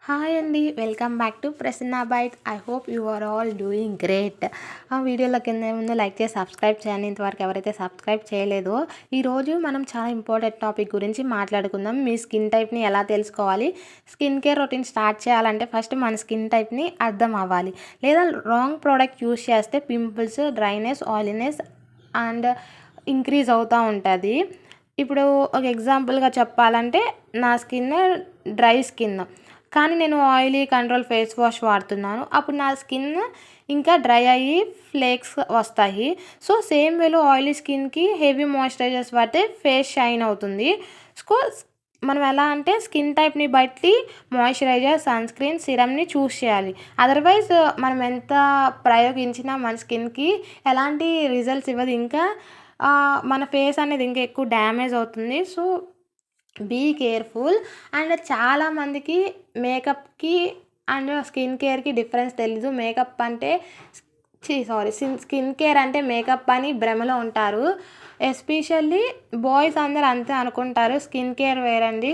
Hi అండి. Welcome back to Prasanna bite. I hope you are all doing great. ఆ వీడియోలో కింద ముందు లైక్ చేసి సబ్స్క్రైబ్ చేయండి. ఇంతవరకు ఎవరైతే సబ్స్క్రైబ్ చేయలేదో. ఈరోజు మనం చాలా ఇంపార్టెంట్ టాపిక్ గురించి మాట్లాడుకుందాం. మీ స్కిన్ టైప్ని ఎలా తెలుసుకోవాలి, స్కిన్ కేర్ రొటీన్ స్టార్ట్ చేయాలంటే ఫస్ట్ మన స్కిన్ టైప్ని అర్థం అవ్వాలి. లేదా రాంగ్ ప్రోడక్ట్ యూస్ చేస్తే pimples, dryness, oiliness and increase అవుతూ ఉంటుంది. ఇప్పుడు ఒక ఎగ్జాంపుల్గా చెప్పాలంటే నా స్కిన్ డ్రై స్కిన్, కానీ నేను ఆయిలీ కంట్రోల్ ఫేస్ వాష్ వాడుతున్నాను. అప్పుడు నా స్కిన్ ఇంకా డ్రై అయ్యి ఫ్లేక్స్ వస్తాయి. సో సేమ్ వేలో ఆయిలీ స్కిన్కి హెవీ మాయిశ్చరైజర్స్ వాడితే ఫేస్ షైన్ అవుతుంది. సో మనం ఎలా అంటే స్కిన్ టైప్ని బట్టి మాయిశ్చరైజర్, సన్ స్క్రీన్, సిరమ్ని చూస్ చేయాలి. అదర్వైజ్ మనం ఎంత ప్రయోగించినా మన స్కిన్కి ఎలాంటి రిజల్ట్స్ ఇవ్వదు. ఇంకా మన ఫేస్ అనేది ఇంకా ఎక్కువ డ్యామేజ్ అవుతుంది. So be careful. అండ్ చాలామందికి మేకప్కి అండ్ స్కిన్ కేర్కి డిఫరెన్స్ తెలీదు. మేకప్ అంటే స్కిన్ కేర్ అంటే మేకప్ అని భ్రమలో ఉంటారు. ఎస్పెషల్లీ బాయ్స్ అందరు అంతే అనుకుంటారు. స్కిన్ కేర్ వేరండి,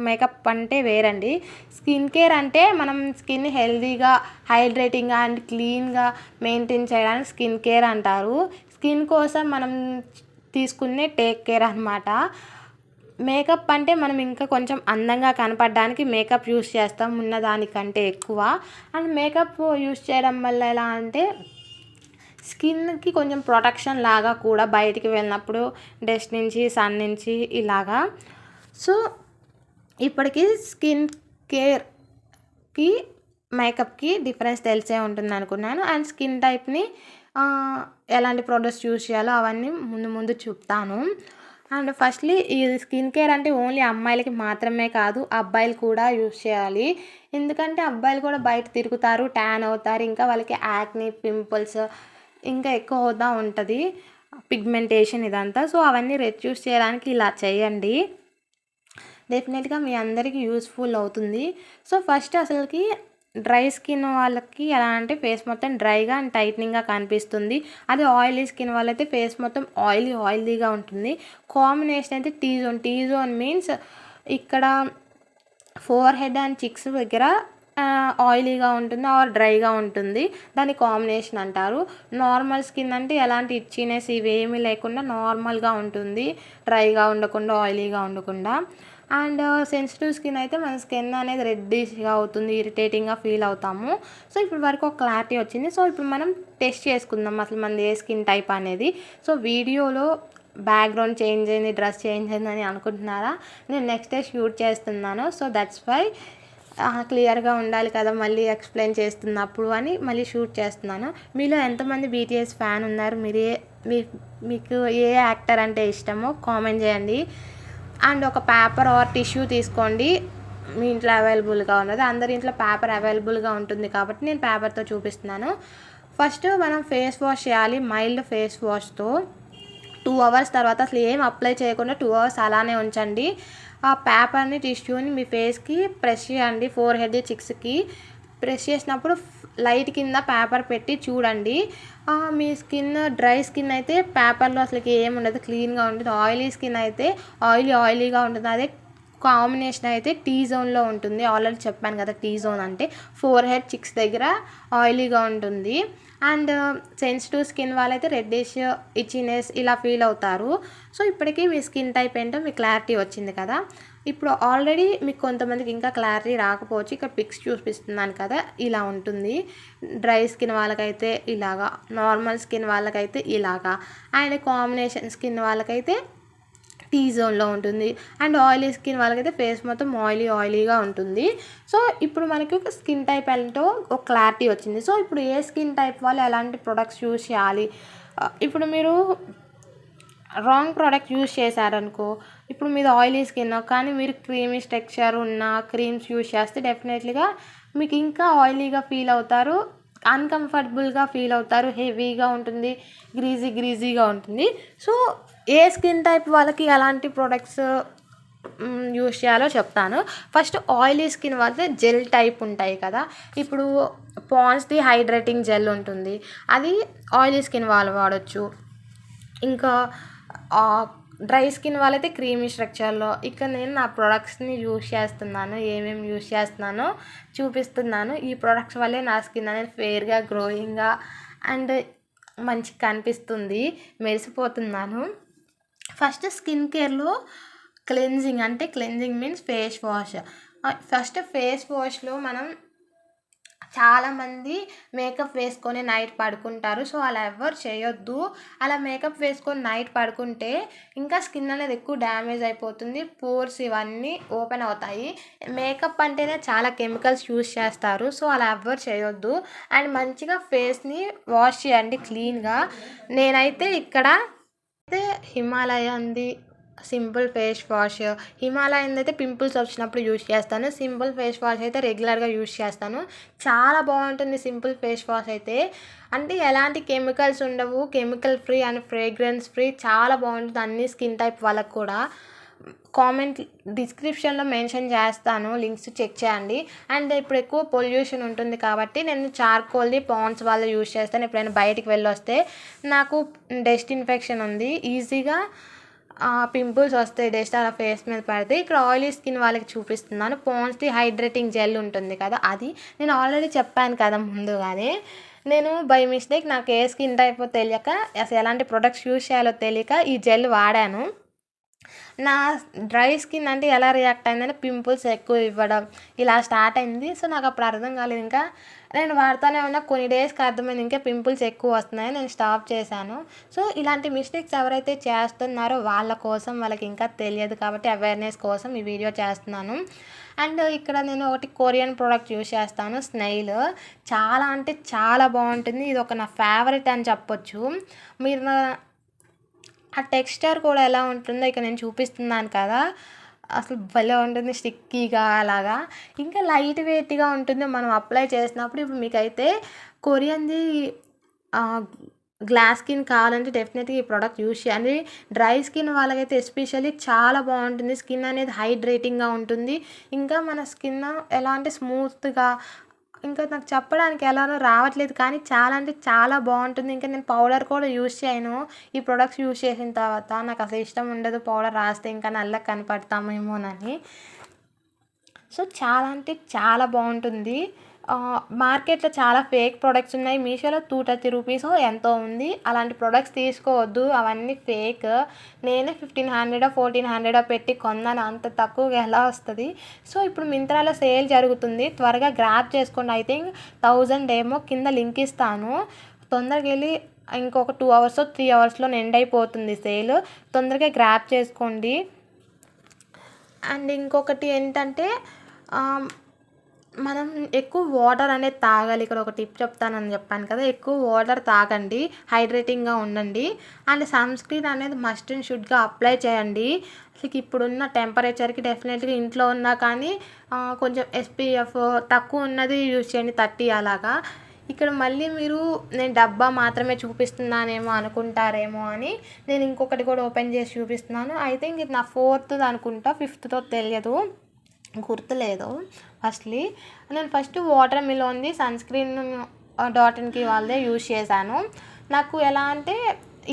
మేకప్ అంటే వేరండి. స్కిన్ కేర్ అంటే మనం స్కిన్ హెల్తీగా, హైడ్రేటింగ్గా అండ్ క్లీన్గా మెయింటైన్ చేయడానికి స్కిన్ కేర్ అంటారు. స్కిన్ కోసం మనం తీసుకునే టేక్ కేర్ అనమాట. మేకప్ అంటే మనం ఇంకా కొంచెం అందంగా కనపడడానికి మేకప్ యూస్ చేస్తాం ఉన్నదానికంటే ఎక్కువ. అండ్ మేకప్ యూస్ చేయడం వల్ల ఎలా అంటే స్కిన్కి కొంచెం ప్రొటెక్షన్ లాగా కూడా బయటికి వెళ్ళినప్పుడు డస్ట్ నుంచి, సన్ నుంచి ఇలాగా. సో ఇప్పటికీ స్కిన్ కేర్కి మేకప్కి డిఫరెన్స్ తెలిసే ఉంటుంది అనుకున్నాను. అండ్ స్కిన్ టైప్ని ఎలాంటి ప్రోడక్ట్స్ యూస్ చేయాలో అవన్నీ ముందు చెప్తాను. అండ్ ఫస్ట్లీ ఈ స్కిన్ కేర్ అంటే ఓన్లీ అమ్మాయిలకి మాత్రమే కాదు, అబ్బాయిలు కూడా యూస్ చేయాలి. ఎందుకంటే అబ్బాయిలు కూడా బయట తిరుగుతారు, ట్యాన్ అవుతారు, ఇంకా వాళ్ళకి యాక్ని, పింపుల్స్ ఇంకా ఎక్కువ అవుతూ ఉంటుంది, పిగ్మెంటేషన్ ఇదంతా. సో అవన్నీ రెడ్యూస్ చేయడానికి ఇలా చేయండి. డెఫినెట్గా మీ అందరికీ యూస్ఫుల్ అవుతుంది. సో ఫస్ట్ అసలుకి డ్రై స్కిన్ వాళ్ళకి ఎలా అంటే ఫేస్ మొత్తం డ్రైగా అండ్ టైట్నింగ్గా కనిపిస్తుంది. అదే ఆయిలీ స్కిన్ వాళ్ళైతే ఫేస్ మొత్తం ఆయిలీగా ఉంటుంది. కాంబినేషన్ అయితే టీ జోన్ మీన్స్ ఇక్కడ ఫోర్ హెడ్ అండ్ చిక్స్ దగ్గర ఆయిలీగా ఉంటుంది ఆర్ డ్రైగా ఉంటుంది. దాన్ని కాంబినేషన్ అంటారు. నార్మల్ స్కిన్ అంటే ఎలాంటి ఇచ్చినెస్ ఇవేమీ లేకుండా నార్మల్గా ఉంటుంది, డ్రైగా ఉండకుండా, ఆయిలీగా ఉండకుండా. అండ్ సెన్సిటివ్ స్కిన్ అయితే మన స్కిన్ అనేది రెడ్డిష్గా అవుతుంది, ఇరిటేటింగ్గా ఫీల్ అవుతాము. సో ఇప్పుడు వరకు ఒక క్లారిటీ వచ్చింది. సో ఇప్పుడు మనం టెస్ట్ చేసుకుందాం అసలు మనది ఏ స్కిన్ టైప్ అనేది. సో వీడియోలో బ్యాక్గ్రౌండ్ చేంజ్ అయింది, డ్రెస్ చేంజ్ అయిందని అనుకుంటున్నారా? నేను నెక్స్ట్ డే షూట్ చేస్తున్నాను. సో దట్స్ వై క్లియర్గా ఉండాలి కదా మళ్ళీ ఎక్స్ప్లెయిన్ చేస్తున్నప్పుడు అని మళ్ళీ షూట్ చేస్తున్నాను. మీలో ఎంతమంది బీటీఎస్ ఫ్యాన్ ఉన్నారు? మీకు ఏ యాక్టర్ అంటే ఇష్టమో కామెంట్ చేయండి. అండ్ ఒక పేపర్ ఆర్ టిష్యూ తీసుకోండి, మీ ఇంట్లో అవైలబుల్గా ఉన్నది. అందరి ఇంట్లో పేపర్ అవైలబుల్గా ఉంటుంది కాబట్టి నేను పేపర్తో చూపిస్తున్నాను. ఫస్ట్ మనం ఫేస్ వాష్ చేయాలి, మైల్డ్ ఫేస్ వాష్తో. 2 hours తర్వాత అసలు ఏం అప్లై చేయకుండా 2 hours అలానే ఉంచండి. ఆ పేపర్ని, టిష్యూని మీ ఫేస్కి ప్రెస్ చేయండి. ఫోర్ హెడ్, చిక్స్కి ప్రెస్ చేసినప్పుడు లైట్ కింద పేపర్ పెట్టి చూడండి. మీ స్కిన్ డ్రై స్కిన్ అయితే పేపర్లో అసలుకి ఏముండదు, క్లీన్గా ఉంటుంది. ఆయిలీ స్కిన్ అయితే ఆయిలీగా ఉంటుంది. అదే కాంబినేషన్ అయితే టీ జోన్లో ఉంటుంది. ఆల్రెడీ చెప్పాను కదా, టీ జోన్ అంటే ఫోర్ హెడ్, చిక్స్ దగ్గర ఆయిలీగా ఉంటుంది. అండ్ సెన్సిటివ్ స్కిన్ వాళ్ళైతే రెడ్డిష్, ఇచ్చినెస్ ఇలా ఫీల్ అవుతారు. సో ఇప్పటికీ మీ స్కిన్ టైప్ ఏంటో మీకు క్లారిటీ వచ్చింది కదా. ఇప్పుడు ఆల్రెడీ మీకు కొంతమందికి ఇంకా క్లారిటీ రాకపోవచ్చు. ఇక్కడ పిక్స్ చూపిస్తున్నాను కదా, ఇలా ఉంటుంది. డ్రై స్కిన్ వాళ్ళకైతే ఇలాగా, నార్మల్ స్కిన్ వాళ్ళకైతే ఇలాగా, అండ్ కాంబినేషన్ స్కిన్ వాళ్ళకైతే టీ జోన్లో ఉంటుంది. అండ్ ఆయిలీ స్కిన్ వాళ్ళకైతే ఫేస్ మొత్తం ఆయిలీగా ఉంటుంది. సో ఇప్పుడు మనకి ఒక స్కిన్ టైప్ ఏంటో ఒక క్లారిటీ వచ్చింది. సో ఇప్పుడు ఏ స్కిన్ టైప్ వాళ్ళు ఎలాంటి ప్రొడక్ట్స్ యూస్ చేయాలి. ఇప్పుడు మీరు రాంగ్ ప్రోడక్ట్ యూస్ చేశారనుకో, ఇప్పుడు మీది ఆయిలీ స్కిన్ కానీ మీరు క్రీమీ టెక్స్చర్ ఉన్న క్రీమ్స్ యూస్ చేస్తే డెఫినెట్లీగా మీకు ఇంకా ఆయిలీగా ఫీల్ అవుతారు, అన్కంఫర్టబుల్గా ఫీల్ అవుతారు, హెవీగా ఉంటుంది, గ్రీజీగా ఉంటుంది. సో ఏ స్కిన్ టైప్ వాళ్ళకి ఎలాంటి ప్రొడక్ట్స్ యూస్ చేయాలో చెప్తాను. ఫస్ట్ ఆయిలీ స్కిన్ వాళ్ళకి జెల్ టైప్ ఉంటాయి కదా. ఇప్పుడు పాండ్స్ది హైడ్రేటింగ్ జెల్ ఉంటుంది, అది ఆయిలీ స్కిన్ వాళ్ళు వాడచ్చు. ఇంకా డ్రై స్కిన్ వాళ్ళైతే క్రీమీ స్ట్రక్చర్లో. ఇక్కడ నేను నా ప్రొడక్ట్స్ని యూజ్ చేస్తున్నాను, ఏమేమి యూజ్ చేస్తున్నానో చూపిస్తున్నాను. ఈ ప్రొడక్ట్స్ వల్లే నా స్కిన్ అనేది ఫెయిర్గా, గ్లోయింగ్గా అండ్ మంచిగా కనిపిస్తుంది, మెరిసిపోతున్నాను. ఫస్ట్ స్కిన్ కేర్లో క్లెన్జింగ్, అంటే cleansing means face wash. First face వాష్లో మనం చాలామంది మేకప్ వేసుకొని నైట్ పడుకుంటారు. సో అలా ఎవ్వరు చేయొద్దు. అలా మేకప్ వేసుకొని నైట్ పడుకుంటే ఇంకా స్కిన్ అనేది ఎక్కువ డ్యామేజ్ అయిపోతుంది, పోర్స్ ఇవన్నీ ఓపెన్ అవుతాయి. మేకప్ అంటేనే చాలా కెమికల్స్ యూజ్ చేస్తారు. సో అలా ఎవ్వరు చేయొద్దు. అండ్ మంచిగా ఫేస్ని వాష్ చేయండి క్లీన్గా. నేనైతే ఇక్కడ అయితే హిమాలయన్ది సింపుల్ ఫేస్ వాష్, హిమాలయన్ అయితే పింపుల్స్ వచ్చినప్పుడు యూజ్ చేస్తాను. సింపుల్ ఫేస్ వాష్ అయితే రెగ్యులర్గా యూజ్ చేస్తాను. చాలా బాగుంటుంది సింపుల్ ఫేస్ వాష్ అయితే. అంటే ఎలాంటి కెమికల్స్ ఉండవు, chemical free and fragrance free, చాలా బాగుంటుంది అన్ని స్కిన్ టైప్ వాళ్ళకు కూడా. కామెంట్ డిస్క్రిప్షన్లో మెన్షన్ చేస్తాను, లింక్స్ చెక్ చేయండి. అండ్ ఇప్పుడు ఎక్కువ పొల్యూషన్ ఉంటుంది కాబట్టి నేను చార్కోల్ది పాండ్స్ వాళ్ళు యూజ్ చేస్తాను. ఎప్పుడైనా బయటికి వెళ్ళొస్తే నాకు డస్ట్ ఇన్ఫెక్షన్ ఉంది, ఈజీగా పింపుల్స్ వస్తాయి డస్ట్ అలా ఫేస్ మీద పడితే. ఇక్కడ ఆయిలీ స్కిన్ వాళ్ళకి చూపిస్తున్నాను. పాండ్స్ది హైడ్రేటింగ్ జెల్ ఉంటుంది కదా, అది నేను ఆల్రెడీ చెప్పాను కదా ముందుగానే. నేను బై మిస్టేక్ నాకు ఏ స్కిన్ టైప్ తెలియక, అసలు ఎలాంటి ప్రొడక్ట్స్ యూజ్ చేయాలో తెలియక ఈ జెల్ వాడాను. నా డ్రై స్కిన్ అంటే ఎలా రియాక్ట్ అయిందంటే పింపుల్స్ ఎక్కువ ఇవ్వడం ఇలా స్టార్ట్ అయింది. సో నాకు అప్పుడు అర్థం కాలేదు. ఇంకా నేను వాడుతూనే ఉన్నా, కొన్ని డేస్కి అర్థమైంది ఇంకా పింపుల్స్ ఎక్కువ వస్తున్నాయి, నేను స్టాప్ చేశాను. సో ఇలాంటి మిస్టేక్స్ ఎవరైతే చేస్తున్నారో వాళ్ళ కోసం, వాళ్ళకి ఇంకా తెలియదు కాబట్టి అవేర్నెస్ కోసం ఈ వీడియో చేస్తున్నాను. అండ్ ఇక్కడ నేను ఒకటి కొరియన్ ప్రోడక్ట్ యూజ్ చేస్తాను, స్నైల్. చాలా అంటే చాలా బాగుంటుంది. ఇది ఒక నా ఫేవరెట్ అని చెప్పొచ్చు. మీరు ఆ టెక్స్చర్ కూడా ఎలా ఉంటుందో ఇక్కడ నేను చూపిస్తున్నాను కదా, అసలు భలే ఉంటుంది, స్టిక్కీగా అలాగా. ఇంకా లైట్ వెయిట్గా ఉంటుంది మనం అప్లై చేసినప్పుడు. ఇప్పుడు మీకైతే కొరియన్ది గ్లాస్ స్కిన్ కావాలంటే డెఫినెట్గా ఈ ప్రోడక్ట్ యూజ్ చేయండి. డ్రై స్కిన్ వాళ్ళకైతే ఎస్పెషల్లీ చాలా బాగుంటుంది. స్కిన్ అనేది హైడ్రేటింగ్గా ఉంటుంది. ఇంకా మన స్కిన్ ఎలా అంటే స్మూత్గా, ఇంకా నాకు చెప్పడానికి ఎలానో రావట్లేదు కానీ చాలా అంటే చాలా బాగుంటుంది. ఇంకా నేను పౌడర్ కూడా యూజ్ చేయను ఈ ప్రొడక్ట్స్ యూజ్ చేసిన తర్వాత. నాకు అసలు ఇష్టం ఉండదు పౌడర్ రాస్తే ఇంకా నల్లగా కనపడతామేమోనని. సో చాలా అంటే చాలా బాగుంటుంది. మార్కెట్లో చాలా ఫేక్ ప్రొడక్ట్స్ ఉన్నాయి. మీషోలో 230 రూపీస్ ఎంతో ఉంది. అలాంటి ప్రొడక్ట్స్ తీసుకోవద్దు, అవన్నీ ఫేక్. నేనే 1500 1400 పెట్టి కొన్నాను, అంత తక్కువగా ఎలా వస్తుంది. సో ఇప్పుడు మింత్రాలో సేల్ జరుగుతుంది, త్వరగా గ్రాప్ చేసుకోండి. ఐ థింక్ 1000 ఏమో, కింద లింక్ ఇస్తాను. తొందరగా వెళ్ళి ఇంకొక 2 అవర్స్ 3 అవర్స్లో ఎండ్ అయిపోతుంది సేల్, తొందరగా గ్రాప్ చేసుకోండి. అండ్ ఇంకొకటి ఏంటంటే మనం ఎక్కువ వాటర్ అనేది తాగాలి. ఇక్కడ ఒక టిప్ చెప్తానని చెప్పాను కదా, ఎక్కువ వాటర్ తాగండి, హైడ్రేటింగ్గా ఉండండి. అండ్ సన్ స్క్రీన్ అనేది మస్ట్ అండ్ షుడ్గా అప్లై చేయండి. అసలు ఇప్పుడున్న టెంపరేచర్కి డెఫినెట్గా ఇంట్లో ఉన్నా కానీ కొంచెం SPF తక్కువ ఉన్నది యూజ్ చేయండి, 30 అలాగా. ఇక్కడ మళ్ళీ మీరు నేను డబ్బా మాత్రమే చూపిస్తున్నానేమో అనుకుంటారేమో అని నేను ఇంకొకటి కూడా ఓపెన్ చేసి చూపిస్తున్నాను. ఐ థింక్ ఇది నా 4th అనుకుంటా, 5th తెలియదు, గుర్తులేదు. నేను ఫస్ట్ వాటర్ మిలోన్ది సన్ స్క్రీన్ డాట్-ఇన్కి వాళ్ళదే యూజ్ చేశాను. నాకు ఎలా అంటే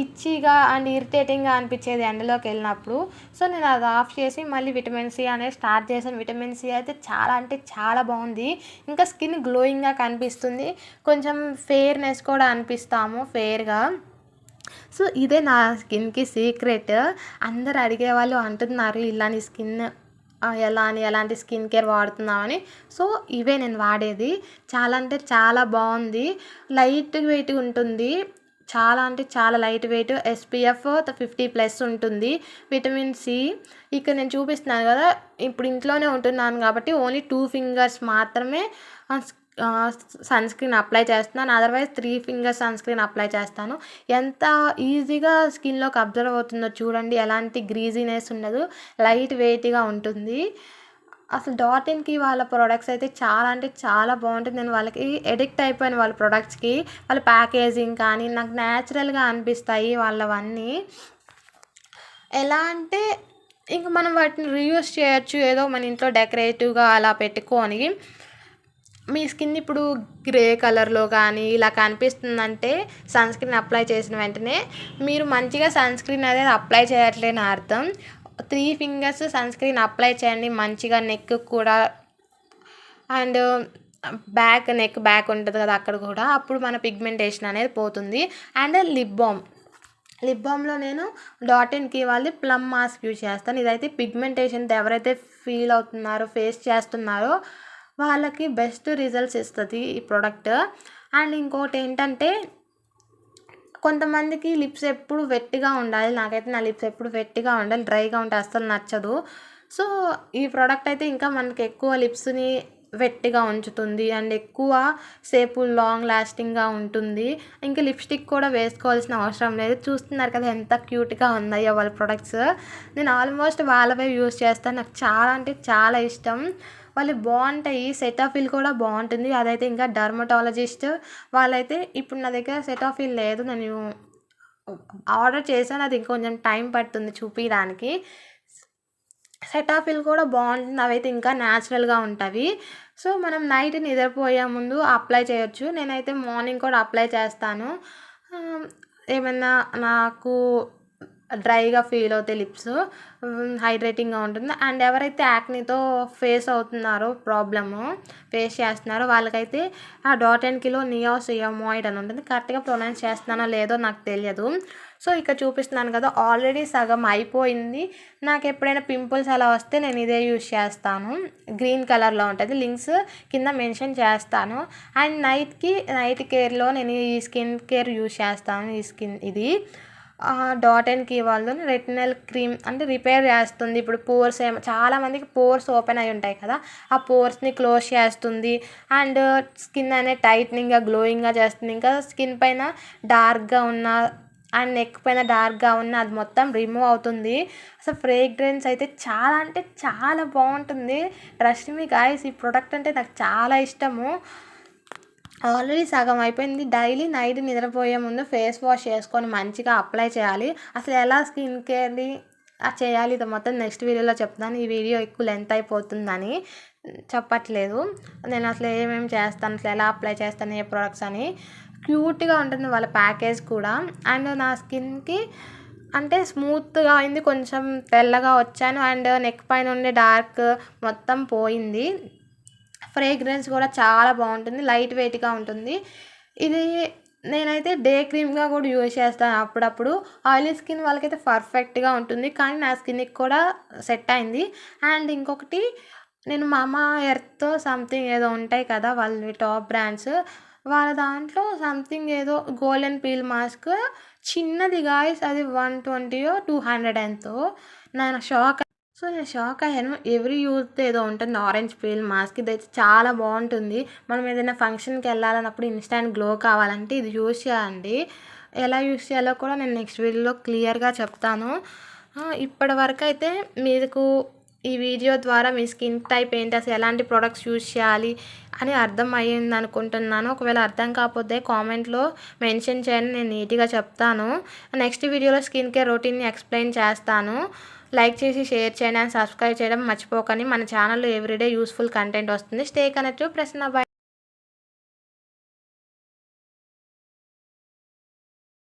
ఇచ్చిగా అండ్ ఇరిటేటింగ్గా అనిపించేది ఎండలోకి వెళ్ళినప్పుడు. సో నేను అది ఆఫ్ చేసి మళ్ళీ విటమిన్ సి అనేది స్టార్ట్ చేశాను. విటమిన్ సి అయితే చాలా అంటే చాలా బాగుంది. ఇంకా స్కిన్ గ్లోయింగ్గా కనిపిస్తుంది, కొంచెం ఫెయిర్నెస్ కూడా అనిపిస్తాము ఫెయిర్గా. సో ఇదే నా స్కిన్కి సీక్రెట్. అందరు అడిగేవాళ్ళు అంటున్నారు ఇలా నీ స్కిన్ ఎలా అని, ఎలాంటి స్కిన్ కేర్ వాడుతున్నామని. సో ఇవే నేను వాడేది. చాలా అంటే చాలా బాగుంది, లైట్ వెయిట్ ఉంటుంది, చాలా అంటే చాలా లైట్ వెయిట్. SPF 50+ ఉంటుంది. విటమిన్ సి ఇక్కడ నేను చూపిస్తున్నాను కదా, ఇప్పుడు ఇంట్లోనే ఉంటున్నాను కాబట్టి ఓన్లీ 2 ఫింగర్స్ మాత్రమే సన్ స్క్రీన్ అప్లై చేస్తున్నాను. Otherwise 3 fingers sunscreen apply చేస్తాను. ఎంత ఈజీగా స్కిన్లోకి అబ్జర్వ్ అవుతుందో చూడండి, ఎలాంటి గ్రీజీనెస్ ఉండదు, లైట్ వెయిట్గా ఉంటుంది. అసలు డాట్-ఇన్కి వాళ్ళ ప్రొడక్ట్స్ అయితే చాలా అంటే చాలా బాగుంటుంది. నేను వాళ్ళకి ఎడిక్ట్ అయిపోయాను, వాళ్ళ ప్రొడక్ట్స్కి. వాళ్ళ ప్యాకేజింగ్ కానీ నాకు న్యాచురల్గా అనిపిస్తాయి వాళ్ళవన్నీ. ఎలా అంటే ఇంక మనం వాటిని రీయూస్ చేయొచ్చు, ఏదో మన ఇంట్లో డెకరేటివ్గా అలా పెట్టుకొని. మీ స్కిన్ ఇప్పుడు గ్రే కలర్లో కానీ ఇలా కనిపిస్తుందంటే సన్ స్క్రీన్ అప్లై చేసిన వెంటనే మీరు మంచిగా సన్ స్క్రీన్ అనేది అప్లై చేయట్లేని అర్థం. 3 ఫింగర్స్ సన్ స్క్రీన్ అప్లై చేయండి మంచిగా, నెక్ కూడా అండ్ నెక్ బ్యాక్ ఉంటుంది కదా అక్కడ కూడా, అప్పుడు మన పిగ్మెంటేషన్ అనేది పోతుంది. అండ్ లిప్ బామ్లో నేను డాట్ అండ్ కీ వాళ్ళది ప్లమ్ మాస్క్ యూజ్ చేస్తాను. ఇదైతే పిగ్మెంటేషన్తో ఎవరైతే ఫీల్ అవుతున్నారో, ఫేస్ చేస్తున్నారో వాళ్ళకి బెస్ట్ రిజల్ట్స్ ఇస్తుంది ఈ ప్రోడక్ట్. అండ్ ఇంకోటి ఏంటంటే కొంతమందికి లిప్స్ ఎప్పుడు వెట్టిగా ఉండాలి, నాకైతే నా లిప్స్ ఎప్పుడు వెట్టిగా ఉండాలి, డ్రైగా ఉంటే అస్సలు నచ్చదు. సో ఈ ప్రోడక్ట్ అయితే ఇంకా మనకి ఎక్కువ లిప్స్ని వెట్టిగా ఉంచుతుంది అండ్ ఎక్కువ సేపు లాంగ్ లాస్టింగ్గా ఉంటుంది. ఇంకా లిప్స్టిక్ కూడా వేసుకోవాల్సిన అవసరం లేదు. చూస్తున్నారు కదా ఎంత క్యూట్గా ఉన్నాయో వాళ్ళ ప్రొడక్ట్స్. నేను ఆల్మోస్ట్ వాళ్ళవే యూజ్ చేస్తాను. నాకు చాలా అంటే చాలా ఇష్టం. వాళ్ళు బాగుంటాయి. సెటాఫిల్ కూడా బాగుంటుంది. అదైతే ఇంకా డర్మటాలజిస్ట్ వాళ్ళైతే, ఇప్పుడు నా దగ్గర సెటాఫిల్ లేదు, నేను ఆర్డర్ చేశాను, అది ఇంకొంచెం టైం పడుతుంది చూపించడానికి. సెటాఫిల్ కూడా బాగుంటుంది. అవైతే ఇంకా న్యాచురల్గా ఉంటుంది. సో మనం నైట్ నిద్రపోయే ముందు అప్లై చేయొచ్చు. నేనైతే మార్నింగ్ కూడా అప్లై చేస్తాను. ఏమన్నా నాకు డ్రైగా ఫీల్ అవుతాయి లిప్స్, హైడ్రేటింగ్గా ఉంటుంది. అండ్ ఎవరైతే యాక్నీతో ఫేస్ అవుతున్నారో, ఫేస్ చేస్తున్నారో వాళ్ళకైతే ఆ డాట్ అండ్ కీలో నియాసినమైడ్ అని ఉంటుంది. కరెక్ట్గా ప్రొనౌన్స్ చేస్తున్నానో లేదో నాకు తెలియదు. సో ఇక్కడ చూపిస్తున్నాను కదా, ఆల్రెడీ సగం అయిపోయింది. నాకు ఎప్పుడైనా పింపుల్స్ అలా వస్తే నేను ఇదే యూజ్ చేస్తాను. గ్రీన్ కలర్లో ఉంటుంది, లింక్స్ కింద మెన్షన్ చేస్తాను. అండ్ నైట్ కేర్లో నేను ఈ స్కిన్ కేర్ యూజ్ చేస్తాను. ఇది డాట్ అండ్ కీ వాళ్ళు రెటినల్ క్రీమ్ అంటే రిపేర్ చేస్తుంది. ఇప్పుడు పోర్స్ చాలామందికి పోర్స్ ఓపెన్ అయి ఉంటాయి కదా, ఆ పోర్స్ని క్లోజ్ చేస్తుంది. అండ్ స్కిన్ అనేది టైట్నింగ్గా, గ్లోయింగ్గా చేస్తుంది. ఇంకా స్కిన్ పైన డార్క్గా ఉన్న అండ్ నెక్ పైన డార్క్గా ఉన్న అది మొత్తం రిమూవ్ అవుతుంది. అసలు ఫ్రేగ్రెన్స్ అయితే చాలా అంటే చాలా బాగుంటుంది. ట్రస్ట్ మీ గాయ్స్, ఈ ప్రోడక్ట్ అంటే నాకు చాలా ఇష్టము. ఆల్రెడీ సగం అయిపోయింది. డైలీ నైట్ నిద్రపోయే ముందు ఫేస్ వాష్ చేసుకొని మంచిగా అప్లై చేయాలి. అసలు ఎలా స్కిన్ కేర్ని చేయాలి ఇది మొత్తం నెక్స్ట్ వీడియోలో చెప్తాను. ఈ వీడియో ఎక్కువ లెంత్ అయిపోతుందని చెప్పట్లేదు. నేను అసలు ఏమేమి చేస్తాను, అసలు ఎలా అప్లై చేస్తాను, ఏ ప్రోడక్ట్స్ అని. క్యూట్గా ఉంటుంది వాళ్ళ ప్యాకేజ్ కూడా. అండ్ నా స్కిన్కి అంటే స్మూత్గా అయింది, కొంచెం తెల్లగా వచ్చాను. అండ్ నెక్ పైన ఉండే డార్క్ మొత్తం పోయింది. ఫ్రేగ్రెన్స్ కూడా చాలా బాగుంటుంది, లైట్ వెయిట్గా ఉంటుంది. ఇది నేనైతే డే క్రీమ్గా కూడా యూజ్ చేస్తాను అప్పుడప్పుడు. ఆయిలీ స్కిన్ వాళ్ళకైతే పర్ఫెక్ట్గా ఉంటుంది, కానీ నా స్కిన్కి కూడా సెట్ అయింది. అండ్ ఇంకొకటి, నేను మామా ఎర్త్ సంథింగ్ ఏదో ఉంటాయి కదా వాళ్ళవి టాప్ బ్రాండ్స్, వాళ్ళ దాంట్లో సంథింగ్ ఏదో గోల్డెన్ పీల్ మాస్క్ చిన్నది గాయస్, అది 120 200 ఎంతో. నేను షాక్ అయ్యాను. ఎవ్రీ యూత్ ఏదో ఉంటుంది ఆరెంజ్ పీల్ మాస్క్, ఇదైతే చాలా బాగుంటుంది. మనం ఏదైనా ఫంక్షన్కి వెళ్ళాలన్నప్పుడు ఇన్స్టాంట్ గ్లో కావాలంటే ఇది యూజ్ చేయండి. ఎలా యూజ్ చేయాలో కూడా నేను నెక్స్ట్ వీడియోలో క్లియర్గా చెప్తాను. ఇప్పటి వరకు అయితే మీకు ఈ వీడియో ద్వారా మీ స్కిన్ టైప్ ఏంటి, అసలు ఎలాంటి ప్రోడక్ట్స్ యూజ్ చేయాలి అని అర్థం అయ్యింది అనుకుంటున్నాను. ఒకవేళ అర్థం కాకపోతే కామెంట్లో మెన్షన్ చేయండి, నేను నీట్గా చెప్తాను. నెక్స్ట్ వీడియోలో స్కిన్ కేర్ రొటీన్ని ఎక్స్ప్లెయిన్ చేస్తాను. లైక్ చేసి షేర్ చేయండి అండ్ సబ్స్క్రైబ్ చేయడం మర్చిపోకండి. మన ఛానల్లో ఎవ్రీడే యూస్ఫుల్ కంటెంట్ వస్తుంది. Stay connect to Prasanna bye.